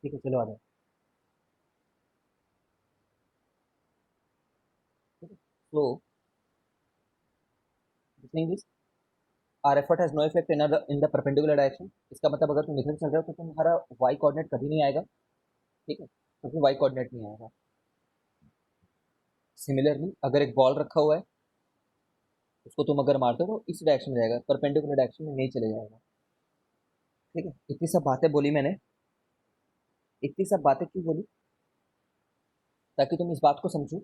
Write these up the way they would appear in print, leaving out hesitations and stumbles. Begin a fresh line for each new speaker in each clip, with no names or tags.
ठीक है, चलो आ जाओ। So this our effort has no effect in the perpendicular direction. इसका मतलब अगर तुम इधर चल रहे हो तो तुम्हारा वाई कोऑर्डिनेट कभी नहीं आएगा। ठीक है, क्योंकि वाई कोऑर्डिनेट नहीं आएगा। सिमिलरली अगर एक बॉल रखा हुआ है, उसको तुम अगर मारते हो तो इस डायरेक्शन में जाएगा, परपेंडिकुलर डायरेक्शन में नहीं चले जाएगा। ठीक है, इतनी सब बातें बोली मैंने। इतनी सब बातें क्यों बोली? ताकि तुम इस बात को समझो।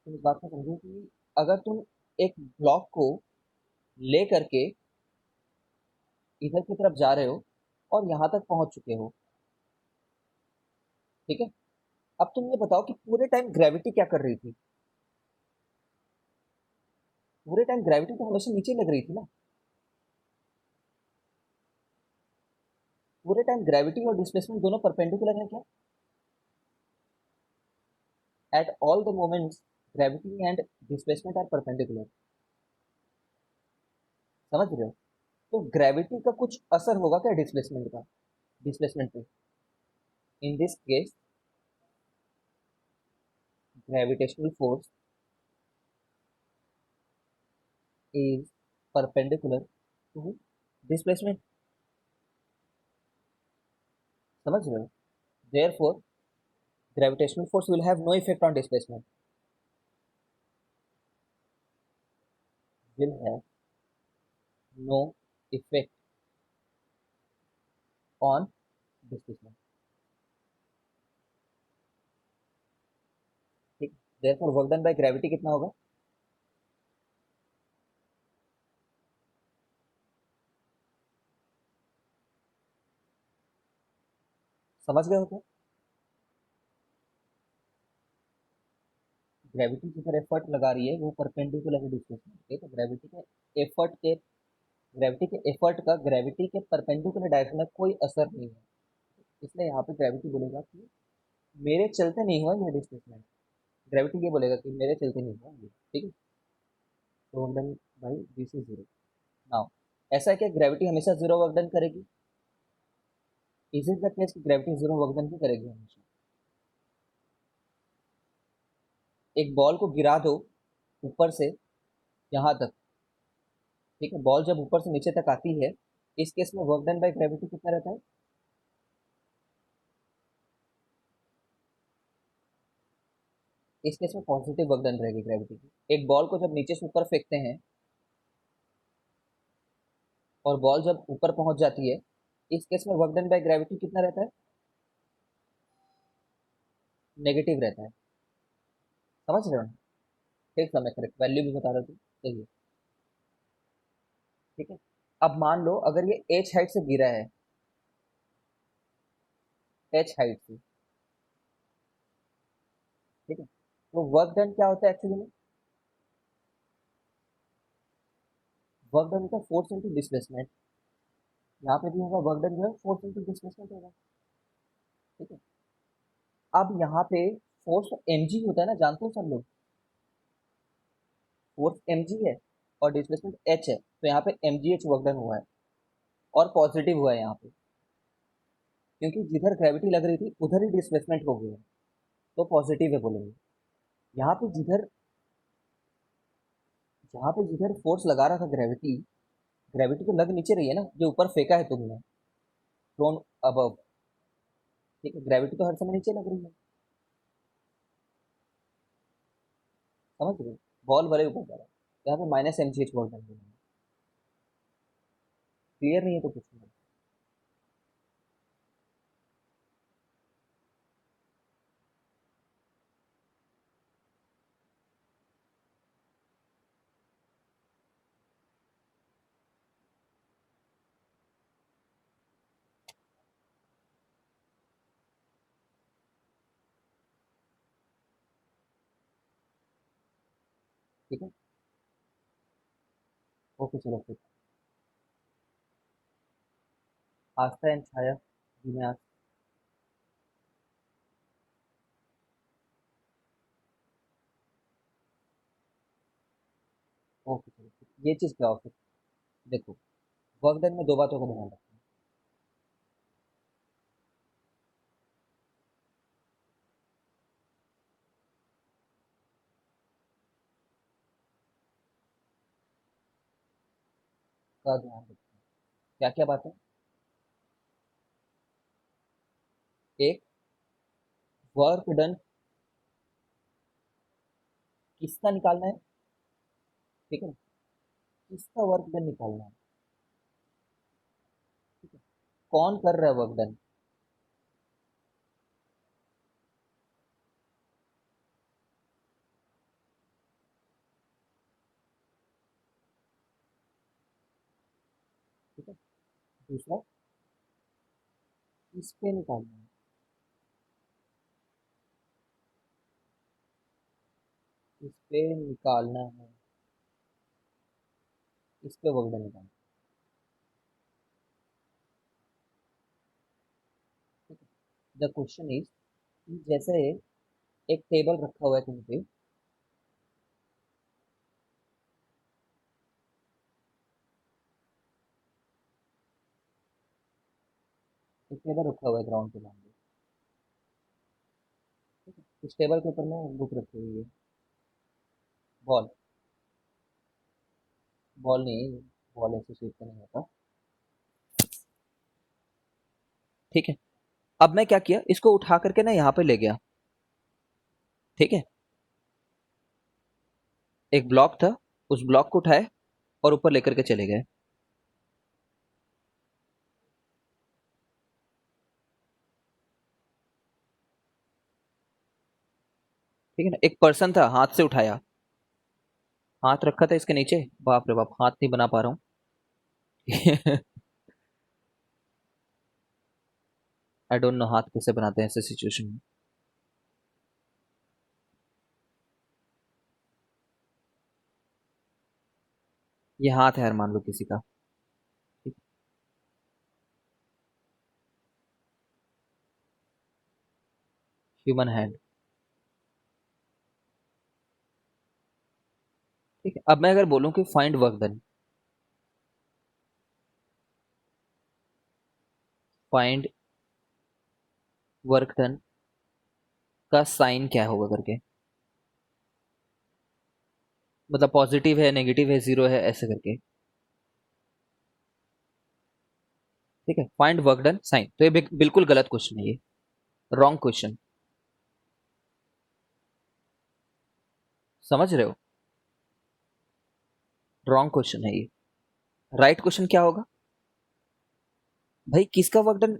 तुम इस बात को समझो कि अगर तुम एक ब्लॉक को ले करके इधर की तरफ जा रहे हो और यहाँ तक पहुंच चुके हो, ठीक है, अब तुम ये बताओ कि पूरे टाइम ग्रेविटी क्या कर रही थी? पूरे टाइम ग्रेविटी तो हमेशा नीचे लग रही थी ना। पूरे टाइम ग्रेविटी और डिस्प्लेसमेंट दोनों परपेंडिकुलर है क्या? At all the moments gravity and displacement are perpendicular. समझ रहे हो? तो ग्रेविटी का कुछ असर होगा क्या डिस्प्लेसमेंट का, डिस्प्लेसमेंट पे? In this case gravitational force is perpendicular to displacement. समझ रहे हो? Therefore gravitational force will have no effect on displacement, will have no effect on displacement। ठीक, therefore work done by gravity कितना होगा? समझ गए हो क्या? ग्रेविटी जिधर एफर्ट लगा रही है वो परपेंडिकुलर है डिस्प्लेसमेंट के, तो ग्रेविटी के एफर्ट का ग्रेविटी के परपेंडिकुलर डायरेक्शन में कोई असर नहीं है। इसलिए यहाँ पे ग्रेविटी बोलेगा कि मेरे चलते नहीं हुआ ये डिस्प्लेसमेंट। ग्रेविटी ये बोलेगा कि मेरे चलते नहीं हुआ ये। ठीक है, तो वर्क डन भाई दिस इज जीरो। नाउ ऐसा है कि ग्रेविटी हमेशा जीरो वर्क डन करेगी? इज इट द केस कि ग्रेविटी जीरो वर्क डन भी करेगी हमेशा? एक बॉल को गिरा दो ऊपर से यहाँ तक, ठीक है, बॉल जब ऊपर से नीचे तक आती है, इस केस में वर्क डन बाय ग्रेविटी कितना रहता है? इस केस में पॉजिटिव वर्क डन रहेगी ग्रेविटी की। एक बॉल को जब नीचे से ऊपर फेंकते हैं और बॉल जब ऊपर पहुंच जाती है, इस केस में वर्क डन बाय ग्रेविटी कितना रहता है? नेगेटिव रहता है। समझ रहे हो? ठीक समय करेक्ट वैल्यू भी बता रहे थे, सही है। ठीक है, अब मान लो अगर ये एच हाइट से गिरा है, एच हाइट से, ठीक है, तो वर्क डन क्या होता है एक्चुअली में? वर्क डन का फोर्स इंटू डिस्प्लेसमेंट। यहाँ पे भी होगा वर्क डन जो है फोर्स इंटू डिस्प्लेसमेंट होगा। ठीक है, अब यहाँ पे फोर्स एम जी होता है ना, जानते हो सब लोग? फोर्स एम जी है और डिस्प्लेसमेंट एच है, तो यहाँ पे m g h work done हुआ है और पॉजिटिव हुआ है यहाँ पे, क्योंकि जिधर ग्रेविटी लग रही थी उधर ही डिस्प्लेसमेंट हो गया है, तो पॉजिटिव है बोलेंगे। यहाँ पे जिधर जहाँ पे जिधर फोर्स लगा रहा था ग्रेविटी, ग्रेविटी तो लग नीचे रही है ना, जो ऊपर फेंका है तुमने, थ्रोन अबव। ठीक है, ग्रेविटी तो हर समय नीचे लग रही है। समझ रहे हो? बॉल भले ऊपर जा रहा है, यहाँ पे minus m g h work done. Clear नहीं है तो कुछ नहीं। ठीक है, ओके चलो फिर। आस्था एंड छाया विन्यास। ओके चलो फिर। ये चीज क्या हो फिर? देखो, वर्क डन में दो बातों का ध्यान रखना। का ध्यान रखें। क्या क्या बात है? एक, वर्क डन किसका निकालना है, ठीक है, किसका वर्क डन निकालना है, ठीक है, कौन कर रहा है वर्क डन, ठीक है। दूसरा, किस पे निकालना है, किस पे निकालना है, किस पे वर्क डन निकालना है, ठीक है। द क्वेश्चन इज, जैसे एक टेबल रखा हुआ है कहीं पे, एक टेबल रखा हुआ है ग्राउंड पे मान लो, ठीक है, उस टेबल के ऊपर में बुक रखी हुई है, बॉल, बॉल नहीं, बॉल ऐसे शेप का नहीं होता, ठीक है। अब मैं क्या किया, इसको उठा करके ना यहाँ पे ले गया, ठीक है, एक ब्लॉक था, उस ब्लॉक को उठाए और ऊपर लेकर के चले गए, ठीक है ना। एक पर्सन था, हाथ से उठाया, हाथ रखा था इसके नीचे, बाप रे बाप, हाथ नहीं बना पा रहा हूँ। आई डोंट नो हाथ कैसे बनाते हैं ऐसे सिचुएशन में। ये हाथ है यार, मान लो किसी का, ठीक, ह्यूमन हैंड, ठीक है। अब मैं अगर बोलूं कि find work done, find work done का साइन क्या होगा करके, मतलब पॉजिटिव है, नेगेटिव है, जीरो है, ऐसे करके, ठीक है। फाइंड वर्क डन साइन, तो ये बिल्कुल गलत क्वेश्चन है, ये रॉन्ग क्वेश्चन, समझ रहे हो, रॉन्ग क्वेश्चन है ये। राइट क्वेश्चन क्या होगा, भाई किसका वर्क डन,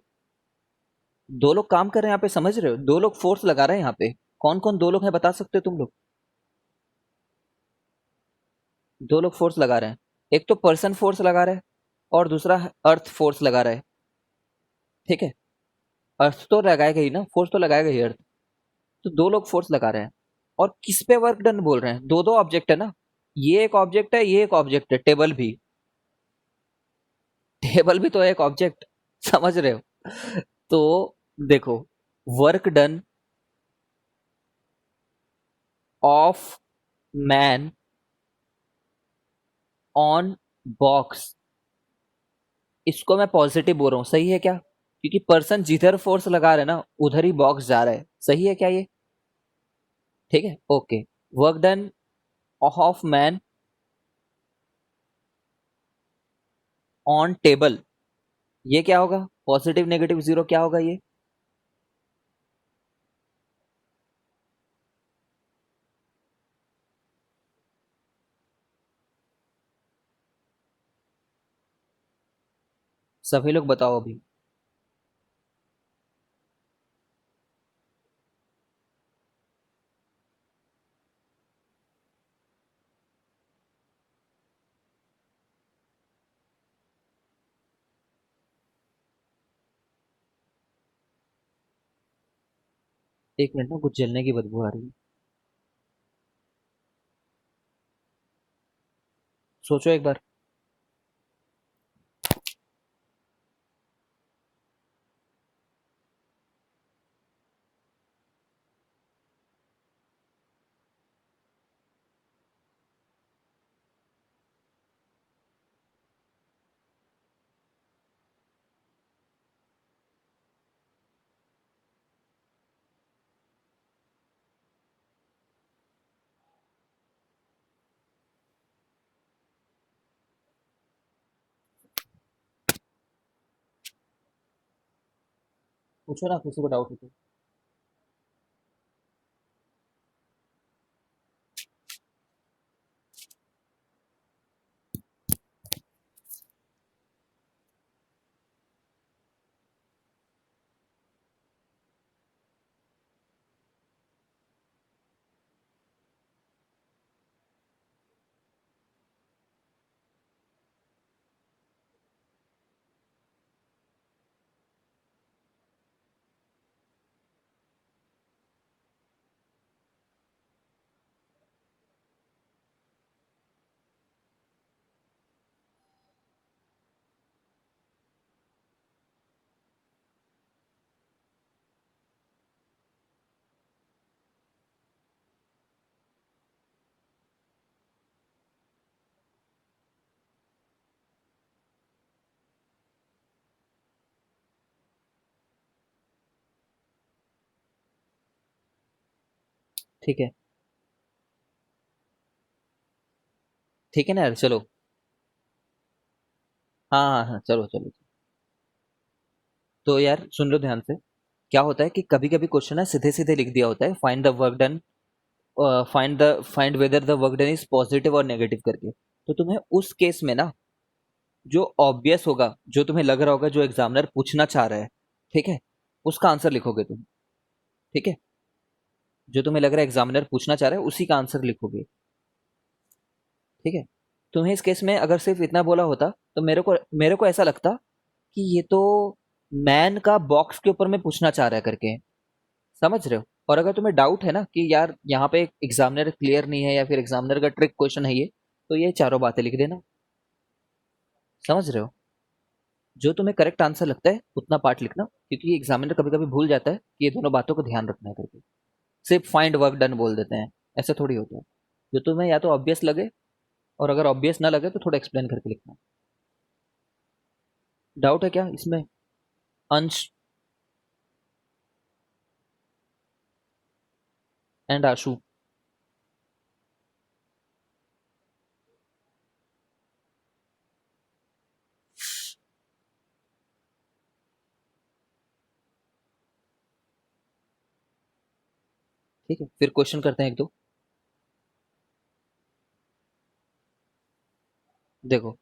दो लोग काम कर रहे हैं यहाँ पे, समझ रहे हो, दो लोग फोर्स लगा रहे हैं यहाँ पे, कौन कौन दो लोग हैं बता सकते हो तुम लोग, दो लोग फोर्स लगा रहे हैं, एक तो पर्सन फोर्स लगा रहा है और दूसरा अर्थ फोर्स लगा रहा है, ठीक है। अर्थ तो लगाएगा ही ना, फोर्स तो लगाएगा ही अर्थ, तो दो लोग फोर्स लगा रहे हैं, और किस पे वर्क डन बोल रहे हैं, दो दो ऑब्जेक्ट है ना, ये एक ऑब्जेक्ट है, ये एक ऑब्जेक्ट है, टेबल भी, टेबल भी तो एक ऑब्जेक्ट, समझ रहे हो। तो देखो, work done of man on box, इसको मैं पॉजिटिव बोल रहा हूँ, सही है क्या, क्योंकि पर्सन जिधर फोर्स लगा रहे हैं ना, उधर ही बॉक्स जा रहा है, सही है क्या ये, ठीक है, okay. Work done of man on table, ये क्या होगा, पॉजिटिव नेगेटिव जीरो क्या होगा ये, सभी लोग बताओ अभी। एक मिनट ना, कुछ जलने की बदबू आ रही है, सोचो एक बार। पूछो ना, किसी को डाउट हो तो। ठीक है। ठीक है ना यार, चलो। हाँ हाँ हाँ, चलो चलो। तो यार सुन लो ध्यान से। क्या होता है कि कभी कभी क्वेश्चन है सीधे सीधे लिख दिया होता है, find the work done, find whether the work done is positive और नेगेटिव करके। तो तुम्हें उस केस में ना, जो ऑब्वियस होगा, जो तुम्हें लग रहा होगा, जो एग्जामिनर पूछना चाह रहा है, ठीक है, उसका आंसर लिखोगे तुम। ठीक है, जो तुम्हें लग रहा है एग्जामिनर पूछना चाह रहा है उसी का आंसर लिखोगे। ठीक है। तुम्हें इस केस में अगर सिर्फ इतना बोला होता तो मेरे को ऐसा लगता कि ये तो मैन का बॉक्स के ऊपर में पूछना चाह रहा है करके। समझ रहे हो? और अगर तुम्हें डाउट है ना कि यार यहाँ पे एग्जामिनर क्लियर नहीं है या फिर एग्जामिनर का ट्रिक क्वेश्चन है ये, तो ये चारों बातें लिख देना। समझ रहे हो? जो तुम्हें करेक्ट आंसर लगता है उतना पार्ट लिखना, क्योंकि एग्जामिनर कभी कभी भूल जाता है कि ये दोनों बातों को ध्यान रखना है करके। सिर्फ फाइंड वर्क डन बोल देते हैं, ऐसा थोड़ी होता है। जो तुम्हें या तो ऑब्वियस लगे, और अगर ऑब्वियस ना लगे तो थोड़ा एक्सप्लेन करके लिखना। डाउट है क्या इसमें? अंश एंड आशु। ठीक है, फिर क्वेश्चन करते हैं एक दो। देखो,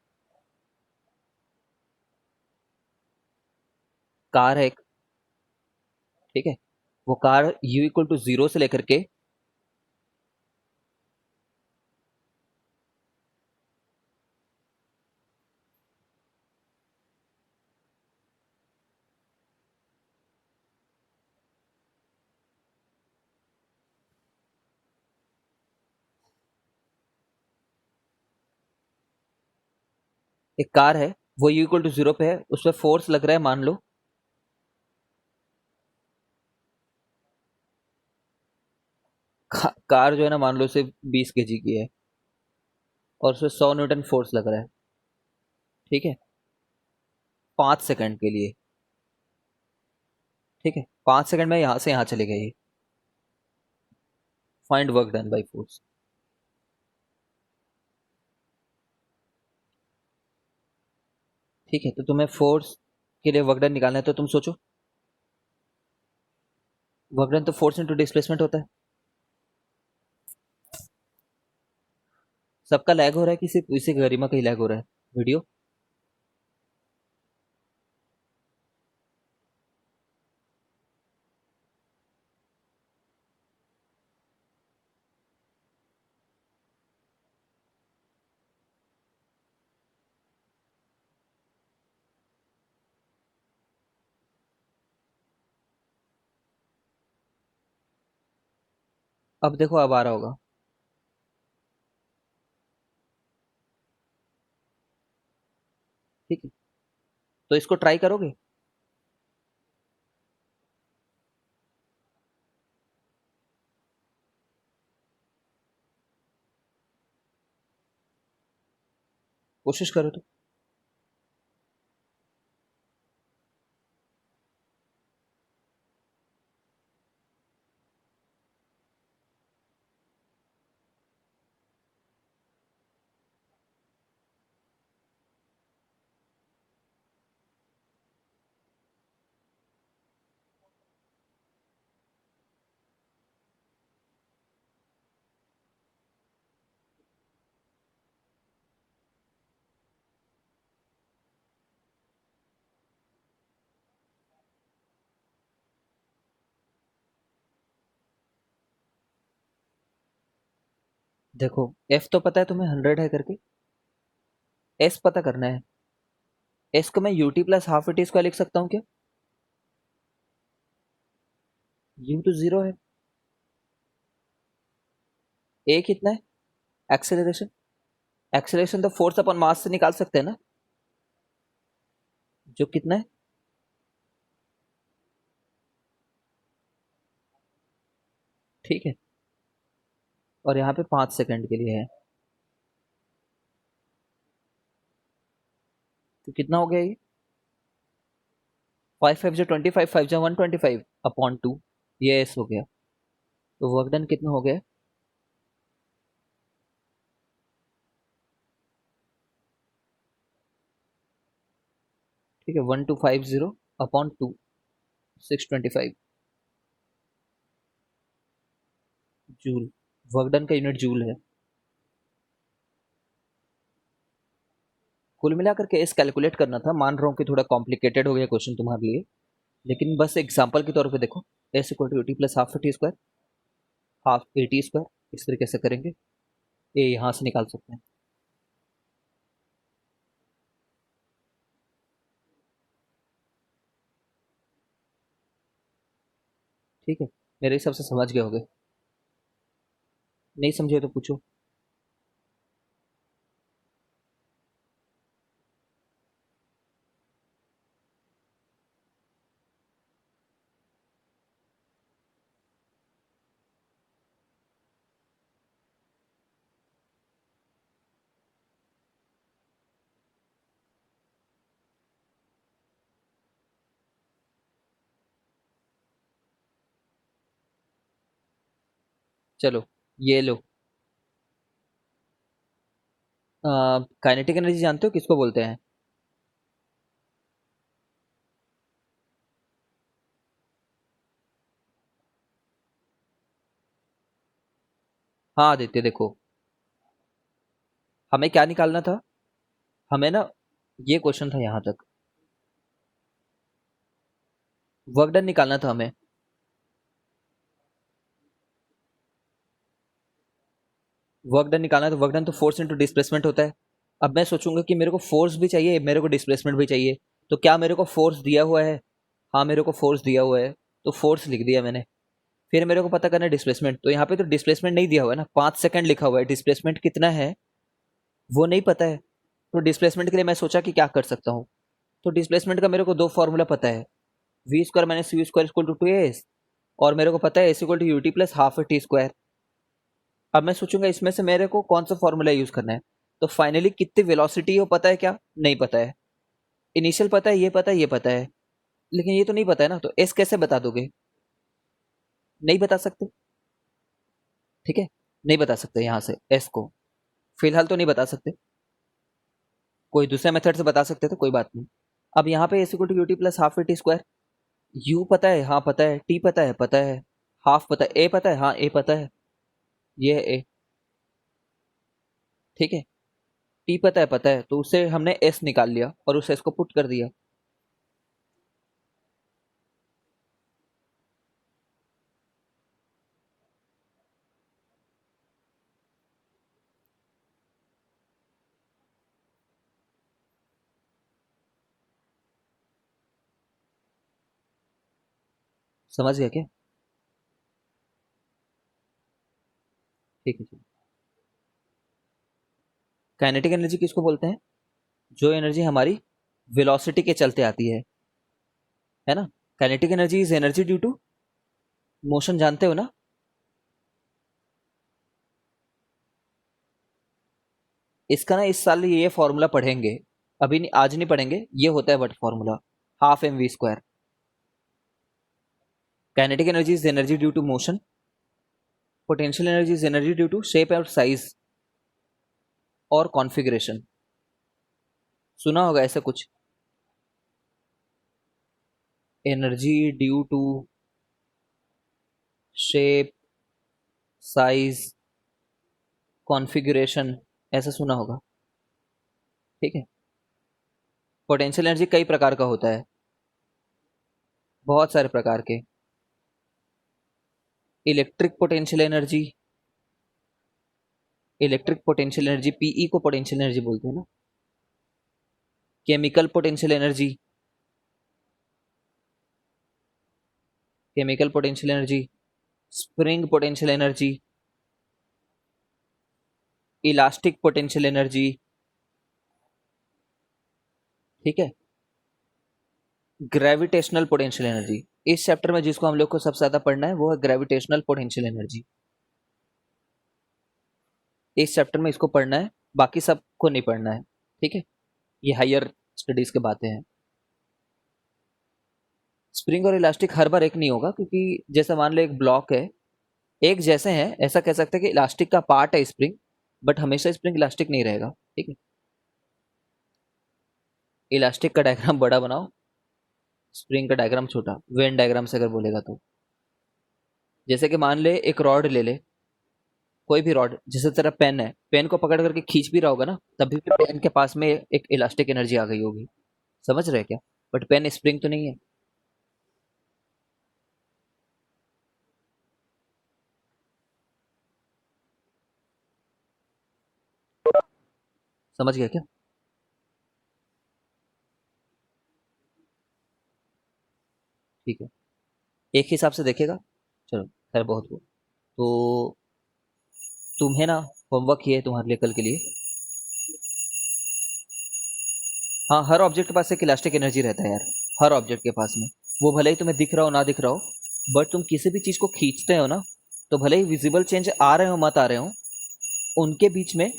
कार है एक। ठीक है, वो car u equal to zero से लेकर के, एक कार है, वो u इक्वल टू जीरो पे है, उस पर फोर्स लग रहा है मान लो, कार जो है ना मान लो सिर्फ 20 kg की है, और उसमें 100 न्यूटन फोर्स लग रहा है। ठीक है, 5 सेकंड के लिए। ठीक है, 5 सेकंड में यहां से यहां चले गए। Find work done by force. ठीक है, तो तुम्हें फोर्स के लिए वर्क डन निकालना है, तो तुम सोचो। वर्क डन तो फोर्स इंटू डिस्प्लेसमेंट होता है। सबका लैग हो रहा है कि सिर्फ इसी गरिमा का ही लैग हो रहा है वीडियो? अब देखो, अब आ रहा होगा। ठीक है, तो इसको ट्राई करोगे? कोशिश करो तो। देखो एफ तो पता है तुम्हें 100 है करके, एस पता करना है। एस को मैं UT plus half t square लिख सकता हूँ क्या? यू तो जीरो है। ए कितना है? एक्सेलरेशन। एक्सेलरेशन तो फोर्स अपॉन मास से निकाल सकते हैं ना, जो कितना है? ठीक है। और यहाँ पे 5 सेकंड के लिए है, तो कितना हो गया ये? 5 5 जो 25, 5 जो 125 अपॉन 2, ये एस हो गया। तो वर्क डन कितना हो गया? ठीक है, 1250 अपॉन 2, 625 जूल। वर्क डन का यूनिट जूल है। कुल मिलाकर के एस कैलकुलेट करना था, मान रहा हूँ कि थोड़ा कॉम्प्लिकेटेड हो गया क्वेश्चन तुम्हारे लिए, लेकिन बस एग्जांपल के तौर पे देखो। S equal to t plus half t square, half a t square, इस तरीके से करेंगे। ए यहाँ से निकाल सकते हैं। ठीक है, मेरे हिसाब से समझ गए होगे। नहीं समझे तो पूछो। चलो ये लो। काइनेटिक एनर्जी जानते हो किसको बोलते हैं? हाँ आदित्य देखो, हमें क्या निकालना था? हमें ना, ये क्वेश्चन था यहाँ तक, वर्क डन निकालना था हमें। वर्क डन निकालना है तो वर्क डन तो फोर्स इंटू डिस्प्लेसमेंट होता है। अब मैं सोचूंगा कि मेरे को फोर्स भी चाहिए, मेरे को डिस्प्लेसमेंट भी चाहिए। तो क्या मेरे को फोर्स दिया हुआ है? हाँ मेरे को फोर्स दिया हुआ है, तो फोर्स लिख दिया मैंने। फिर मेरे को पता करना है डिस्प्लेसमेंट, तो यहाँ पे तो डिस्प्लेसमेंट नहीं दिया हुआ है ना, 5 सेकंड लिखा हुआ है, डिस्प्लेसमेंट कितना है वो नहीं पता है। तो डिस्प्लेसमेंट के लिए मैं सोचा कि क्या कर सकता हूँ। तो डिस्प्लेसमेंट का मेरे को दो फॉर्मूला पता है, v square minus u square equal to 2 s, और मेरे को पता है s equal to u t plus half t square. अब मैं सोचूंगा इसमें से मेरे को कौन सा फॉर्मूला यूज करना है। तो फाइनली कितनी वेलोसिटी हो पता है क्या? नहीं पता है। इनिशियल पता है, ये पता है, ये पता है, लेकिन ये तो नहीं पता है ना, तो एस कैसे बता दोगे? नहीं बता सकते। ठीक है, नहीं बता सकते यहाँ से एस को, फिलहाल तो नहीं बता सकते। कोई दूसरे मेथड से बता सकते थे, कोई बात नहीं। अब यहाँ पे s equal to u t plus half t square, u पता है, हाँ पता है, टी पता है, पता है, हाफ पता है, ए पता है, हाँ ए पता है, ये है ए। ठीक है, टी पता है, पता है, तो उससे हमने एस निकाल लिया और उस एस को पुट कर दिया। समझ गया क्या? ठीक है। काइनेटिक एनर्जी किसको बोलते हैं? जो एनर्जी हमारी वेलोसिटी के चलते आती है ना। Kinetic energy is energy due to motion, जानते हो ना। इसका ना इस साल ये फॉर्मूला पढ़ेंगे, अभी नहीं, आज नहीं पढ़ेंगे, ये होता है but formula half m v square. Kinetic energy is energy due to motion, potential energy is energy due to shape और साइज और कॉन्फ़िगरेशन। सुना होगा ऐसा कुछ, energy due to shape, size, configuration, ऐसा सुना होगा। ठीक है। पोटेंशियल एनर्जी कई प्रकार का होता है, बहुत सारे प्रकार के। Electric potential energy, electric potential energy PE को पोटेंशियल एनर्जी बोलते हैं ना। Chemical potential energy, chemical potential energy, spring potential energy, elastic potential energy, ठीक है, ग्रेविटेशनल पोटेंशियल एनर्जी। इस चैप्टर में जिसको हम लोग को सबसे ज्यादा पढ़ना है वो है ग्रेविटेशनल पोटेंशियल एनर्जी। इस चैप्टर में इसको पढ़ना है, बाकी सबको नहीं पढ़ना है, ठीक है, ये हायर स्टडीज के बातें हैं। स्प्रिंग और इलास्टिक हर बार एक नहीं होगा, क्योंकि जैसे मान लो एक ब्लॉक है, एक जैसे हैं, ऐसा कह सकते हैं कि इलास्टिक का पार्ट है स्प्रिंग, बट हमेशा स्प्रिंग इलास्टिक नहीं रहेगा, ठीक है। इलास्टिक का डायग्राम बड़ा बनाओ, स्प्रिंग का डायग्राम छोटा, वेन डायग्राम से अगर बोलेगा तो। जैसे कि मान ले एक रॉड ले ले, कोई भी रॉड, जैसे तेरा पेन है, पेन को पकड़ करके खींच भी रहा होगा ना, तभी भी पेन के पास में एक इलास्टिक एनर्जी आ गई होगी, समझ रहे क्या। बट पेन स्प्रिंग तो नहीं है। समझ गया क्या। ठीक है, एक हिसाब से देखेगा, चलो खैर बहुत हुआ। तो तुम्हें ना होमवर्क ये है तुम्हारे लिए कल के लिए, हाँ हर ऑब्जेक्ट के पास एक इलास्टिक एनर्जी रहता है यार, हर ऑब्जेक्ट के पास में, वो भले ही तुम्हें दिख रहा हो ना दिख रहा हो, बट तुम किसी भी चीज को खींचते हो ना, तो भले ही विजिबल चेंज आ रहे हो मत आ रहे हो, उनके बीच में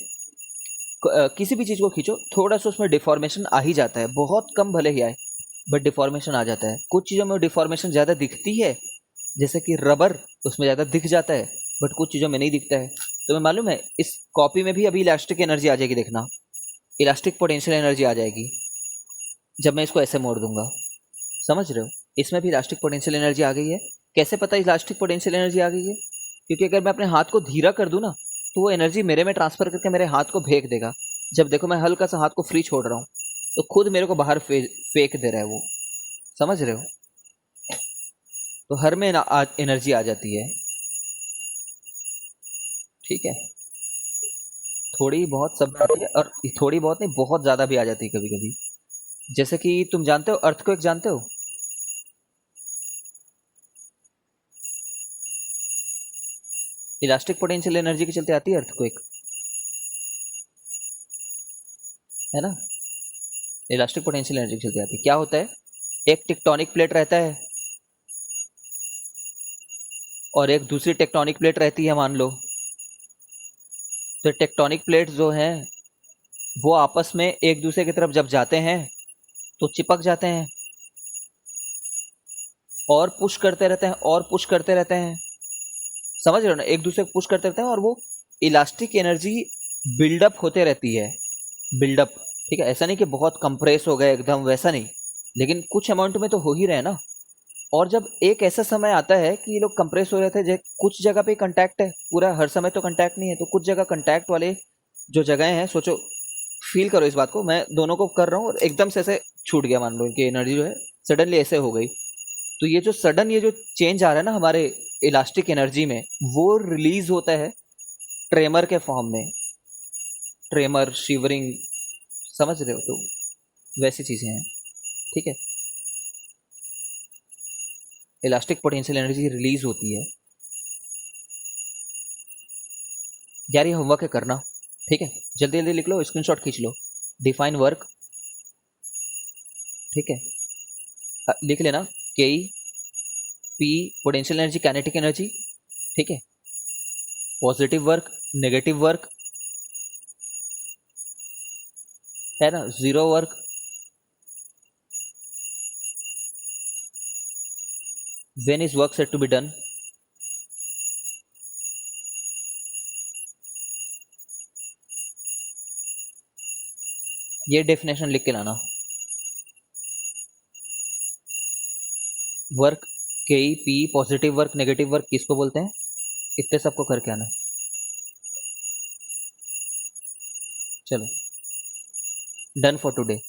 किसी भी चीज को खींचो, थोड़ा सा उसमें डिफॉर्मेशन आ ही जाता है, बहुत कम भले ही आए, बट डिफॉर्मेशन आ जाता है। कुछ चीजों में डिफॉर्मेशन ज्यादा दिखती है, जैसे कि रबर, उसमें ज्यादा दिख जाता है, बट कुछ चीजों में नहीं दिखता है। तुम्हें मालूम है इस कॉपी में भी अभी इलास्टिक एनर्जी आ जाएगी, देखना, इलास्टिक पोटेंशियल एनर्जी आ जाएगी जब मैं इसको ऐसे मोड़ दूंगा, समझ रहे हो। इसमें भी इलास्टिक पोटेंशियल एनर्जी आ गई है। कैसे पता इलास्टिक पोटेंशियल एनर्जी आ गई है, क्योंकि अगर मैं अपने हाथ को धीरा कर दूं ना, तो वो एनर्जी मेरे में ट्रांसफर करके मेरे हाथ को फेंक देगा। जब देखो मैं हल्का सा हाथ को फ्री छोड़ रहा हूँ, तो खुद मेरे को बाहर फेंक दे रहा है वो, समझ रहे हो। तो हर में एनर्जी आ जाती है, ठीक है, थोड़ी बहुत सब में आती है, और थोड़ी बहुत नहीं, बहुत ज्यादा भी आ जाती है कभी कभी। जैसे कि तुम जानते हो अर्थक्वेक, जानते हो, इलास्टिक पोटेंशियल एनर्जी के चलते आती है अर्थक्वेक, है ना, इलास्टिक पोटेंशियल एनर्जी के चलते आती है। क्या होता है, एक टेक्टोनिक प्लेट रहता है और एक दूसरी टेक्टोनिक प्लेट रहती है मान लो, तो टेक्टोनिक प्लेट जो हैं वो आपस में एक दूसरे की तरफ जब जाते हैं तो चिपक जाते हैं, और पुश करते रहते हैं, और पुश करते रहते हैं, समझ रहे हो ना, एक दूसरे को पुश करते रहते हैं, और वो इलास्टिक एनर्जी बिल्डअप होते रहती है, बिल्डअप, ठीक है। ऐसा नहीं कि बहुत कंप्रेस हो गए एकदम, वैसा नहीं, लेकिन कुछ अमाउंट में तो हो ही रहे ना। और जब एक ऐसा समय आता है कि ये लोग कंप्रेस हो रहे थे, कुछ जगह पे कंटैक्ट है, पूरा हर समय तो कंटैक्ट नहीं है, तो कुछ जगह कंटैक्ट वाले जो जगह हैं, सोचो, फील करो इस बात को, मैं दोनों को कर रहा हूँ और एकदम से ऐसे छूट गया, मान लो इनकी एनर्जी जो है सडनली ऐसे हो गई, तो ये जो सडन ये जो चेंज आ रहा है ना हमारे इलास्टिक एनर्जी में, वो रिलीज होता है ट्रेमर के फॉर्म में, ट्रेमर, शिवरिंग, समझ रहे हो, तो वैसी चीजें हैं, ठीक है। इलास्टिक पोटेंशियल एनर्जी रिलीज होती है यार, ये होमवर्क है करना, ठीक है, जल्दी जल्दी लिख लो, स्क्रीनशॉट खींच लो, डिफाइन वर्क, ठीक है, लिख लेना, K P potential energy, kinetic energy, ठीक है, पॉजिटिव वर्क, नेगेटिव वर्क, है ना, zero work, when is work said to be done, ये डेफिनेशन लिख के लाना। Work, K P, positive work, negative work किसको बोलते हैं, इतने सबको करके आना। चलो, डन फॉर टुडे।